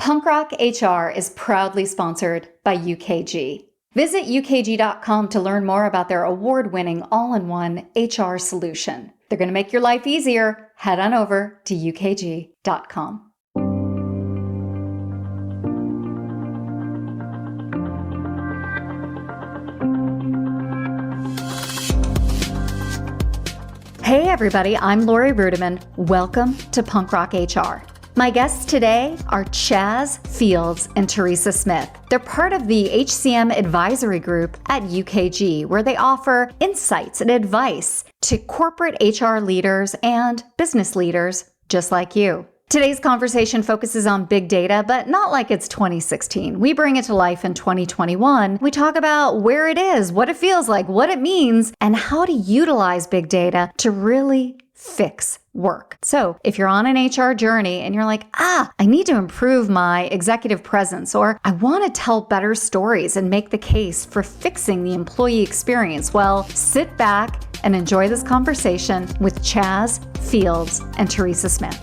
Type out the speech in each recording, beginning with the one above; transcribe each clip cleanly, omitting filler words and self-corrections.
Punk Rock HR is proudly sponsored by UKG. Visit ukg.com to learn more about their award-winning all-in-one HR solution. They're going to make your life easier. Head on over to ukg.com. Hey everybody, I'm Lori Rudiman. Welcome to Punk Rock HR. My guests today are Chaz Fields and Teresa Smith. They're part of the HCM Advisory Group at UKG, where they offer insights and advice to corporate HR leaders and business leaders just like you. Today's conversation focuses on big data, but not like it's 2016. We bring it to life in 2021. We talk about where it is, what it feels like, what it means, and how to utilize big data to really fix work. So if you're on an HR journey and you're like, I need to improve my executive presence, or I want to tell better stories and make the case for fixing the employee experience, well, sit back and enjoy this conversation with Chaz Fields and Teresa Smith.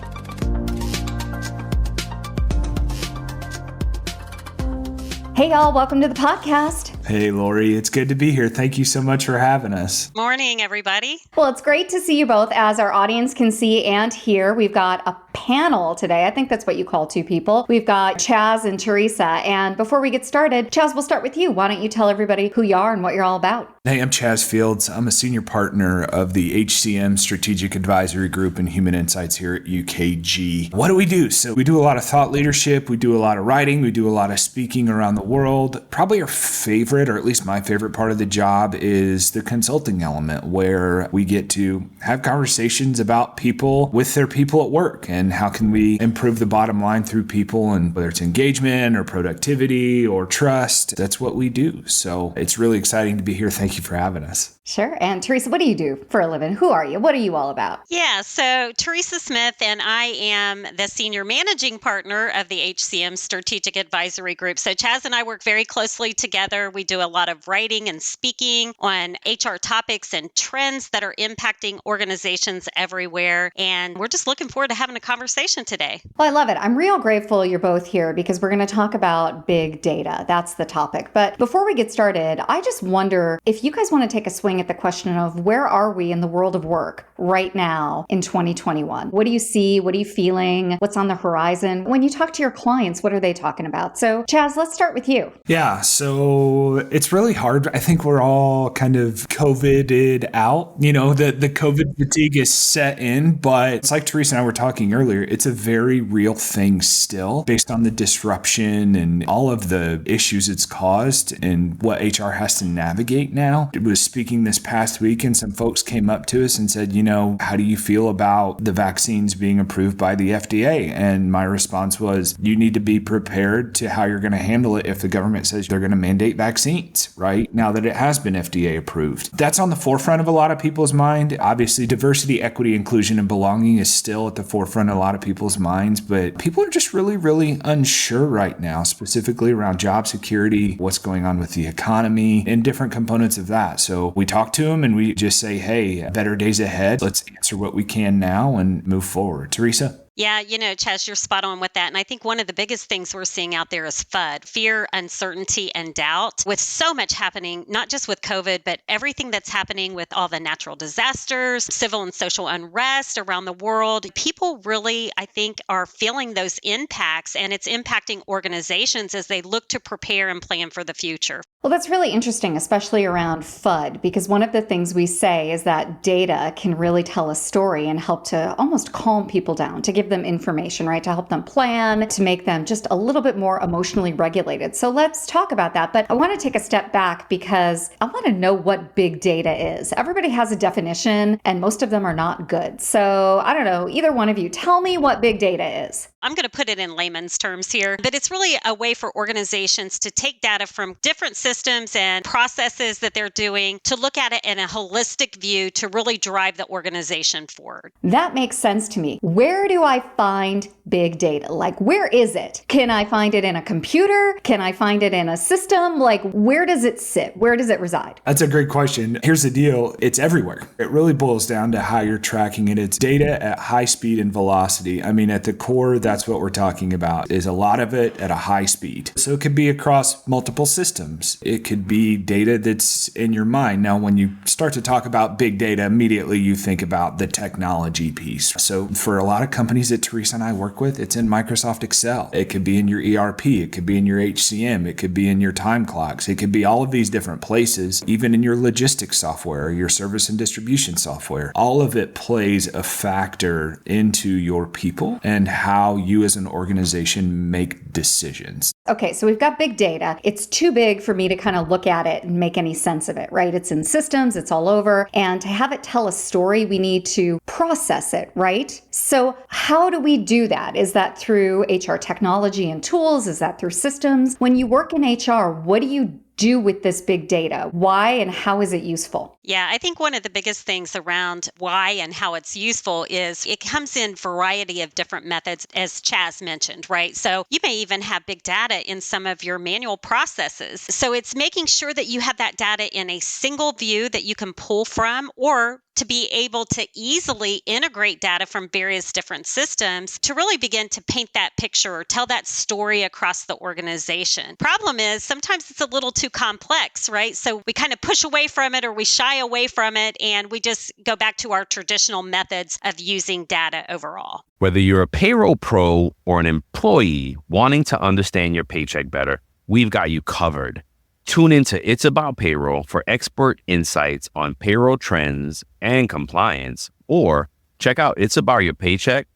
Hey y'all, welcome to the podcast. Hey Lori, it's good to be here. Thank you so much for having us. Morning, everybody. Well, it's great to see you both. As our audience can see and hear, we've got a panel today. I think that's what you call two people. We've got Chaz and Teresa. And before we get started, Chaz, we'll start with you. Why don't you tell everybody who you are and what you're all about? Hey, I'm Chaz Fields. I'm a senior partner of the HCM Strategic Advisory Group and Human Insights here at UKG. What do we do? So we do a lot of thought leadership. We do a lot of writing. We do a lot of speaking around the world. Probably our favorite, or at least my favorite part of the job, is the consulting element, where we get to have conversations about people with their people at work and how can we improve the bottom line through people, and whether it's engagement or productivity or trust, that's what we do. So it's really exciting to be here. Thank you for having us. Sure. And Teresa, what do you do for a living? Who are you? What are you all about? Yeah, so Teresa Smith, and I am the senior managing partner of the HCM Strategic Advisory Group. So Chaz and I work very closely together. We do a lot of writing and speaking on HR topics and trends that are impacting organizations everywhere. And we're just looking forward to having a conversation today. Well, I love it. I'm real grateful you're both here because we're going to talk about big data. That's the topic. But before we get started, I just wonder if you guys want to take a swing at the question of where are we in the world of work right now in 2021? What do you see? What are you feeling? What's on the horizon? When you talk to your clients, what are they talking about? So Chaz, let's start with you. Yeah, so it's really hard. I think we're all kind of COVIDed out. You know, the COVID fatigue is set in, but it's like Teresa and I were talking earlier, it's a very real thing still based on the disruption and all of the issues it's caused and what HR has to navigate now. It was speaking this past week and some folks came up to us and said, you know, how do you feel about the vaccines being approved by the FDA? And my response was, you need to be prepared to how you're going to handle it if the government says they're going to mandate vaccines, right? Now that it has been FDA approved. That's on the forefront of a lot of people's mind. Obviously, diversity, equity, inclusion, and belonging is still at the forefront of a lot of people's minds, but people are just really, really unsure right now, specifically around job security, what's going on with the economy, and different components of that. So we talk to them and we just say, hey, better days ahead. Let's answer what we can now and move forward. Teresa? Yeah, Chaz, you're spot on with that. And I think one of the biggest things we're seeing out there is FUD, fear, uncertainty, and doubt. With so much happening, not just with COVID, but everything that's happening with all the natural disasters, civil and social unrest around the world, people really, I think, are feeling those impacts, and it's impacting organizations as they look to prepare and plan for the future. Well, that's really interesting, especially around FUD, because one of the things we say is that data can really tell a story and help to almost calm people down, to give them information, right? To help them plan, to make them just a little bit more emotionally regulated. So let's talk about that. But I want to take a step back because I want to know what big data is. Everybody has a definition and most of them are not good. So I don't know, either one of you, tell me what big data is. I'm going to put it in layman's terms here, but it's really a way for organizations to take data from different systems and processes that they're doing to look at it in a holistic view to really drive the organization forward. That makes sense to me. Where do I find big data? Like, where is it? Can I find it in a computer? Can I find it in a system? Like, where does it sit? Where does it reside? That's a great question. Here's the deal. It's everywhere. It really boils down to how you're tracking it. It's data at high speed and velocity. I mean, at the core, that's that's what we're talking about, is a lot of it at a high speed. So it could be across multiple systems. It could be data that's in your mind. Now, when you start to talk about big data, immediately you think about the technology piece. So for a lot of companies that Teresa and I work with, it's in Microsoft Excel. It could be in your ERP. It could be in your HCM. It could be in your time clocks. It could be all of these different places, even in your logistics software, your service and distribution software. All of it plays a factor into your people and how you as an organization make decisions. Okay, so we've got big data. It's too big for me to kind of look at it and make any sense of it, right? It's in systems, it's all over. And to have it tell a story, we need to process it, right? So how do we do that? Is that through HR technology and tools? Is that through systems? When you work in HR, what do you do with this big data? Why and how is it useful? Yeah, I think one of the biggest things around why and how it's useful is it comes in a variety of different methods, as Chaz mentioned, right? So you may even have big data in some of your manual processes. So it's making sure that you have that data in a single view that you can pull from, or to be able to easily integrate data from various different systems to really begin to paint that picture or tell that story across the organization. Problem is, sometimes it's a little too complex, right? So we kind of push away from it or we shy away from it, and we just go back to our traditional methods of using data overall. Whether you're a payroll pro or an employee wanting to understand your paycheck better, we've got you covered. Tune into It's About Payroll for expert insights on payroll trends and compliance, or check out It's About Your Paycheck,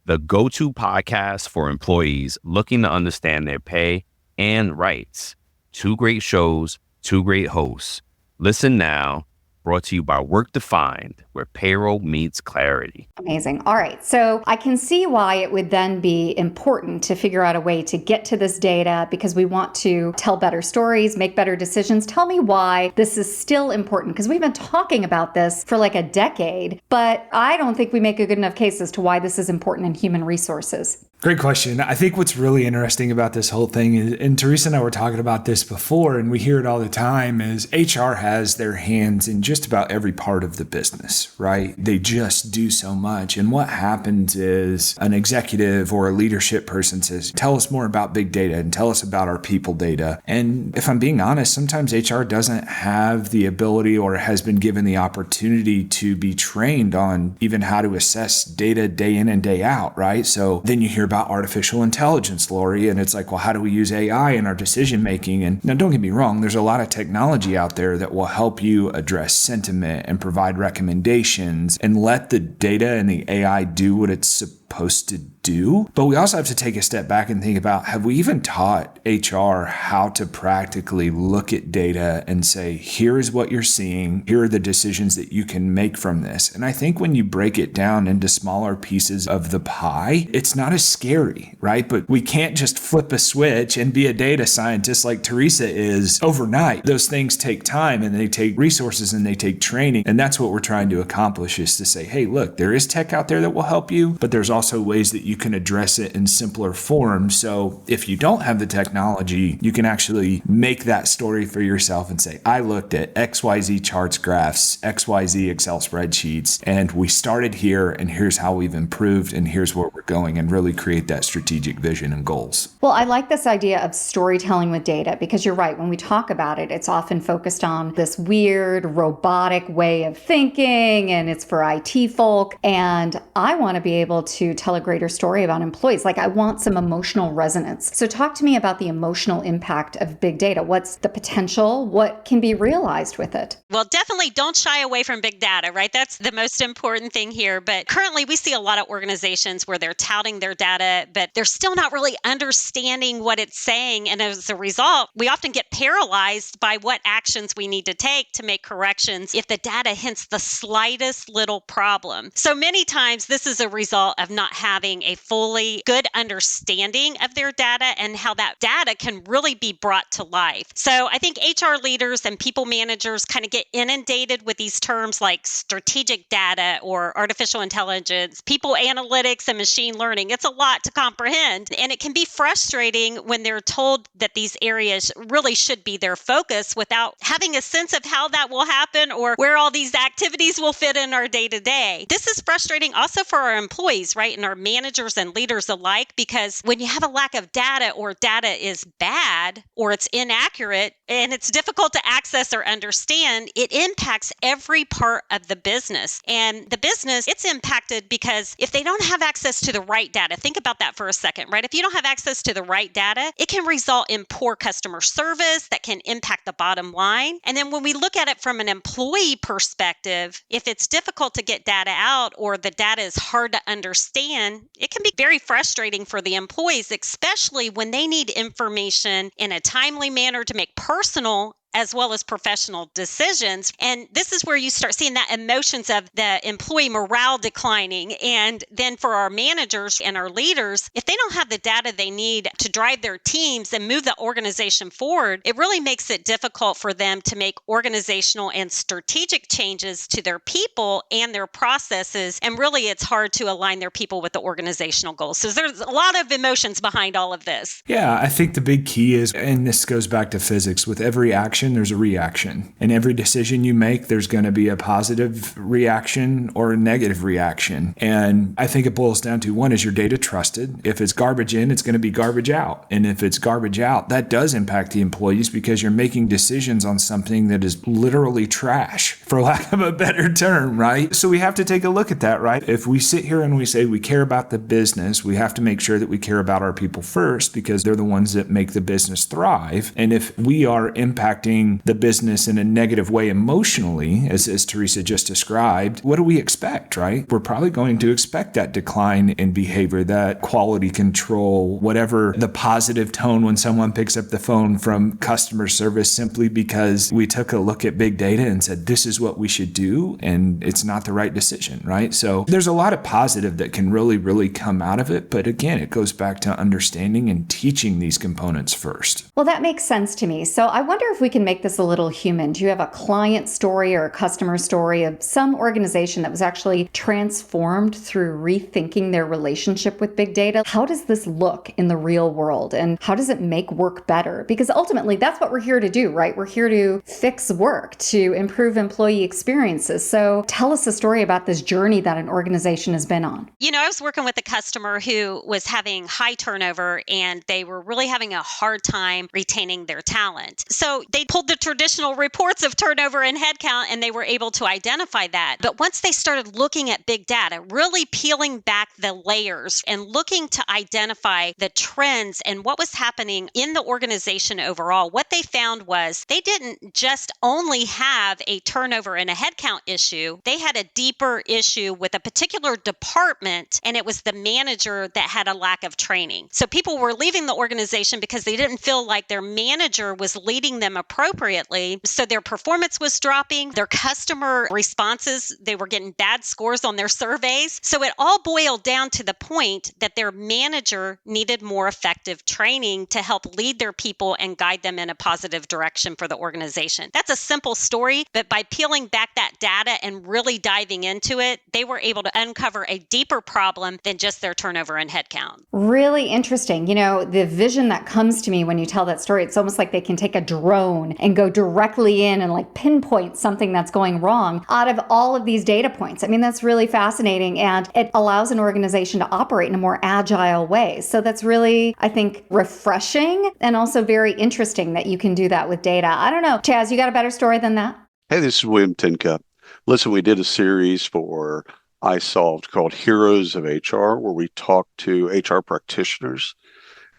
the go-to podcast for employees looking to understand their pay and rights. 2 great shows, 2 great hosts. Listen now. Brought to you by Work Defined, where payroll meets clarity. Amazing. All right. So I can see why it would then be important to figure out a way to get to this data, because we want to tell better stories, make better decisions. Tell me why this is still important, because we've been talking about this for like a decade, but I don't think we make a good enough case as to why this is important in human resources. Great question. I think what's really interesting about this whole thing is, and Teresa and I were talking about this before, and we hear it all the time, is HR has their hands in just about every part of the business, right? They just do so much. And what happens is an executive or a leadership person says, tell us more about big data and tell us about our people data. And if I'm being honest, sometimes HR doesn't have the ability or has been given the opportunity to be trained on even how to assess data day in and day out, right? So then you hear about artificial intelligence, Lori, and it's like, well, how do we use AI in our decision making? And now, don't get me wrong, there's a lot of technology out there that will help you address sentiment and provide recommendations and let the data and the AI do what it's supposed to do. But we also have to take a step back and think about, have we even taught HR how to practically look at data and say, here is what you're seeing, here are the decisions that you can make from this? And I think when you break it down into smaller pieces of the pie, it's not as scary, right? But we can't just flip a switch and be a data scientist like Teresa is overnight. Those things take time, and they take resources, and they take training. And that's what we're trying to accomplish, is to say, hey, look, there is tech out there that will help you, but there's also ways that you can address it in simpler form. So if you don't have the technology, you can actually make that story for yourself and say, I looked at XYZ charts, graphs, XYZ Excel spreadsheets, and we started here, and here's how we've improved, and here's where we're going, and really create that strategic vision and goals. Well, I like this idea of storytelling with data, because you're right. When we talk about it, it's often focused on this weird robotic way of thinking, and it's for IT folk. And I want to be able to tell a greater story about employees. Like, I want some emotional resonance. So talk to me about the emotional impact of big data. What's the potential? What can be realized with it? Well, definitely don't shy away from big data, right? That's the most important thing here. But currently we see a lot of organizations where they're touting their data, but they're still not really understanding what it's saying. And as a result, we often get paralyzed by what actions we need to take to make corrections if the data hints the slightest little problem. So many times this is a result of not having a fully good understanding of their data and how that data can really be brought to life. So I think HR leaders and people managers kind of get inundated with these terms like strategic data or artificial intelligence, people analytics, and machine learning. It's a lot to comprehend, and it can be frustrating when they're told that these areas really should be their focus without having a sense of how that will happen or where all these activities will fit in our day-to-day. This is frustrating also for our employees, right? right? And our managers and leaders alike, because when you have a lack of data or data is bad or it's inaccurate and it's difficult to access or understand, it impacts every part of the business. And the business, it's impacted because if they don't have access to the right data, think about that for a second, right? If you don't have access to the right data, it can result in poor customer service that can impact the bottom line. And then when we look at it from an employee perspective, if it's difficult to get data out or the data is hard to understand, it can be very frustrating for the employees, especially when they need information in a timely manner to make personal as well as professional decisions. And this is where you start seeing that emotions of the employee morale declining. And then for our managers and our leaders, if they don't have the data they need to drive their teams and move the organization forward, it really makes it difficult for them to make organizational and strategic changes to their people and their processes. And really, it's hard to align their people with the organizational goals. So there's a lot of emotions behind all of this. Yeah, I think the big key is, and this goes back to physics, with every action, there's a reaction. And every decision you make, there's going to be a positive reaction or a negative reaction. And I think it boils down to, one, is your data trusted? If it's garbage in, it's going to be garbage out. And if it's garbage out, that does impact the employees because you're making decisions on something that is literally trash, for lack of a better term, right? So we have to take a look at that, right? If we sit here and we say we care about the business, we have to make sure that we care about our people first because they're the ones that make the business thrive. And if we are impacting the business in a negative way emotionally, as Teresa just described, what do we expect, right? We're probably going to expect that decline in behavior, that quality control, whatever the positive tone when someone picks up the phone from customer service simply because we took a look at big data and said, this is what we should do, and it's not the right decision, right? So there's a lot of positive that can really, really come out of it. But again, it goes back to understanding and teaching these components first. Well, that makes sense to me. So I wonder if we can make this a little human. Do you have a client story or a customer story of some organization that was actually transformed through rethinking their relationship with big data? How does this look in the real world and how does it make work better? Because ultimately that's what we're here to do, right? We're here to fix work, to improve employee experiences. So tell us a story about this journey that an organization has been on. You know, I was working with a customer who was having high turnover and they were really having a hard time retaining their talent. So they pulled the traditional reports of turnover and headcount and they were able to identify that. But once they started looking at big data, really peeling back the layers and looking to identify the trends and what was happening in the organization overall, what they found was they didn't just only have a turnover and a headcount issue. They had a deeper issue with a particular department, and it was the manager that had a lack of training. So people were leaving the organization because they didn't feel like their manager was leading them appropriately. So their performance was dropping, their customer responses, they were getting bad scores on their surveys. So it all boiled down to the point that their manager needed more effective training to help lead their people and guide them in a positive direction for the organization. That's a simple story, but by peeling back that data and really diving into it, they were able to uncover a deeper problem than just their turnover and headcount. Really interesting. You know, the vision that comes to me when you tell that story, it's almost like they can take a drone and go directly in and like pinpoint something that's going wrong out of all of these data points. I mean, that's really fascinating, and it allows an organization to operate in a more agile way. So that's really, I think, refreshing and also very interesting that you can do that with data. I don't know. Chaz, you got a better story than that? Hey, this is William Tincup. Listen, we did a series for iSolved called Heroes of HR, where we talked to HR practitioners.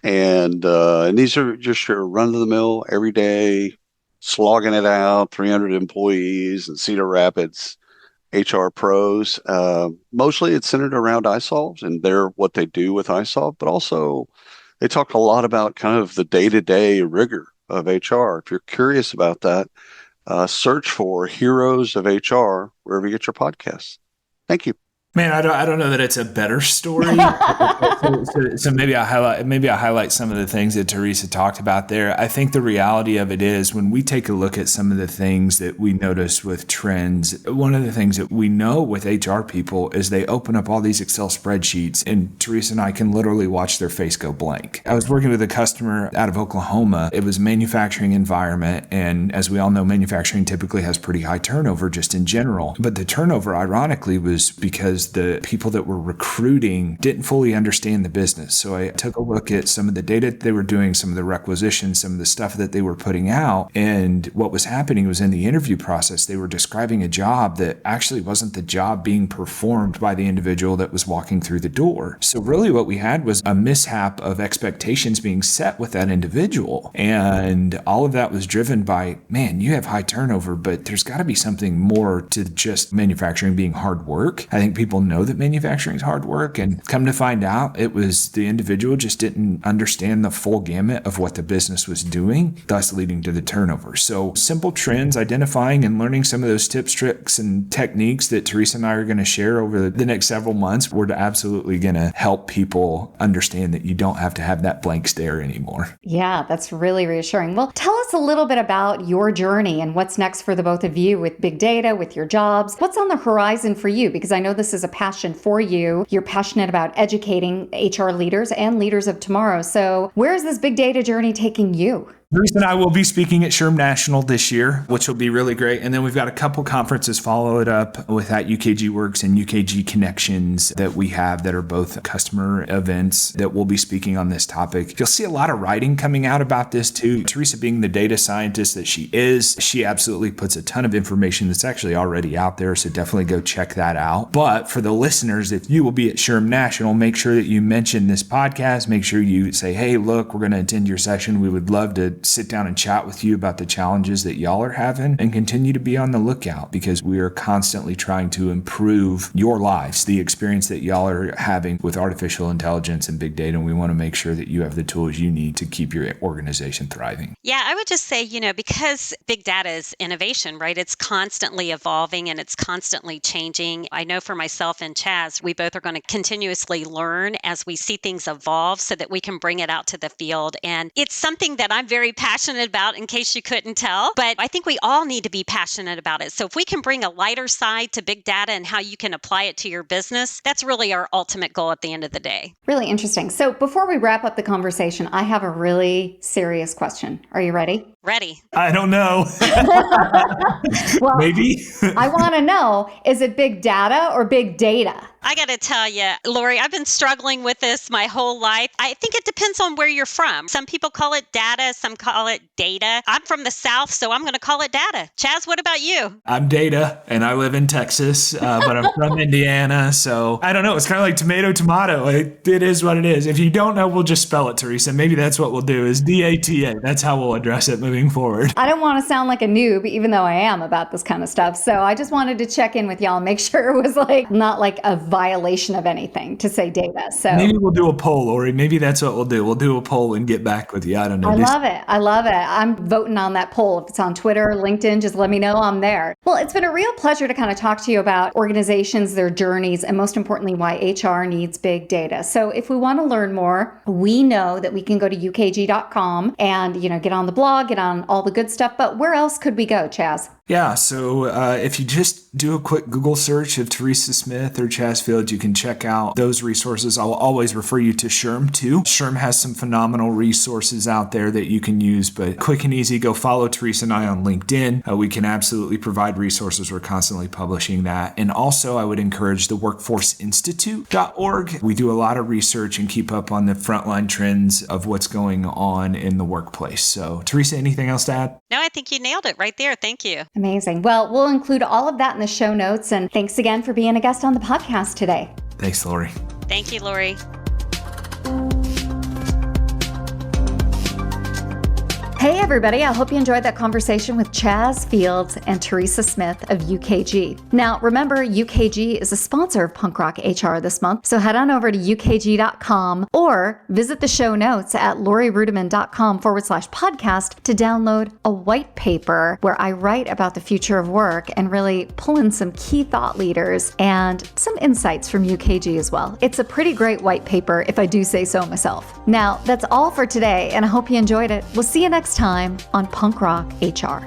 And these are just your run-of-the-mill, everyday, slogging it out, 300 employees in Cedar Rapids, HR pros. Mostly it's centered around iSolved and what they do with iSolved, but also they talk a lot about kind of the day-to-day rigor of HR. If you're curious about that, search for Heroes of HR wherever you get your podcasts. Thank you. Man, I don't know that it's a better story. so maybe I'll highlight some of the things that Teresa talked about there. I think the reality of it is when we take a look at some of the things that we notice with trends, one of the things that we know with HR people is they open up all these Excel spreadsheets and Teresa and I can literally watch their face go blank. I was working with a customer out of Oklahoma. It was a manufacturing environment. And as we all know, manufacturing typically has pretty high turnover just in general. But the turnover, ironically, was because was the people that were recruiting didn't fully understand the business. So I took a look at some of the data they were doing, some of the requisitions, some of the stuff that they were putting out. And what was happening was in the interview process, they were describing a job that actually wasn't the job being performed by the individual that was walking through the door. So really what we had was a mishap of expectations being set with that individual. And all of that was driven by, man, you have high turnover, but there's got to be something more to just manufacturing being hard work. I think people know that manufacturing is hard work, and come to find out, it was the individual just didn't understand the full gamut of what the business was doing, thus leading to the turnover. So simple trends, identifying and learning some of those tips, tricks, and techniques that Teresa and I are going to share over the next several months. We're absolutely going to help people understand that you don't have to have that blank stare anymore. Yeah, that's really reassuring. Well, tell us a little bit about your journey and what's next for the both of you with big data, with your jobs. What's on the horizon for you? Because I know this is a passion for you. You're passionate about educating HR leaders and leaders of tomorrow. So where is this big data journey taking you? Teresa and I will be speaking at SHRM National this year, which will be really great. And then we've got a couple conferences followed up with that UKG Works and UKG Connections that we have that are both customer events that we'll be speaking on this topic. You'll see a lot of writing coming out about this too. Teresa, being the data scientist that she is, she absolutely puts a ton of information that's actually already out there. So definitely go check that out. But for the listeners, if you will be at SHRM National, make sure that you mention this podcast. Make sure you say, hey, look, we're going to attend your session. We would love to sit down and chat with you about the challenges that y'all are having, and continue to be on the lookout, because we are constantly trying to improve your lives, the experience that y'all are having with artificial intelligence and big data. And we want to make sure that you have the tools you need to keep your organization thriving. Yeah, I would just say, because big data is innovation, right? It's constantly evolving and it's constantly changing. I know for myself and Chaz, we both are going to continuously learn as we see things evolve so that we can bring it out to the field. And it's something that I'm very passionate about, in case you couldn't tell, but I think we all need to be passionate about it. So if we can bring a lighter side to big data and how you can apply it to your business, that's really our ultimate goal at the end of the day. Really interesting. So before we wrap up the conversation, I have a really serious question. Are you ready? Ready. I don't know. Well, maybe. I want to know, is it big data or big data? I got to tell you, Lori, I've been struggling with this my whole life. I think it depends on where you're from. Some people call it data, some call it data. I'm from the South, so I'm going to call it data. Chaz, what about you? I'm Data, and I live in Texas, but I'm from Indiana, so I don't know. It's kind of like tomato. It is what it is. If you don't know, we'll just spell it, Teresa. Maybe that's what we'll do, is DATA. That's how we'll address it moving forward. I don't want to sound like a noob, even though I am about this kind of stuff. So I just wanted to check in with y'all and make sure it was not like a violation of anything to say data. So maybe we'll do a poll, Lori. Maybe that's what we'll do. We'll do a poll and get back with you. I don't know. I love it. I'm voting on that poll. If it's on Twitter or LinkedIn, just let me know I'm there. Well, it's been a real pleasure to kind of talk to you about organizations, their journeys, and most importantly, why HR needs big data. So if we want to learn more, we know that we can go to ukg.com and, get on the blog, get on all the good stuff. But where else could we go, Chaz? Yeah, so if you just do a quick Google search of Teresa Smith or Chaz Fields, you can check out those resources. I'll always refer you to SHRM too. SHRM has some phenomenal resources out there that you can use, but quick and easy, go follow Teresa and I on LinkedIn. We can absolutely provide resources. We're constantly publishing that. And also, I would encourage the workforceinstitute.org. We do a lot of research and keep up on the frontline trends of what's going on in the workplace. So, Teresa, anything else to add? No, I think you nailed it right there. Thank you. Amazing. Well, we'll include all of that in the show notes. And thanks again for being a guest on the podcast today. Thanks, Lori. Thank you, Lori. Hey, everybody. I hope you enjoyed that conversation with Chaz Fields and Teresa Smith of UKG. Now, remember, UKG is a sponsor of Punk Rock HR this month, so head on over to ukg.com or visit the show notes at lorirudiman.com/podcast to download a white paper where I write about the future of work and really pull in some key thought leaders and some insights from UKG as well. It's a pretty great white paper, if I do say so myself. Now, that's all for today, and I hope you enjoyed it. We'll see you next time on Punk Rock HR.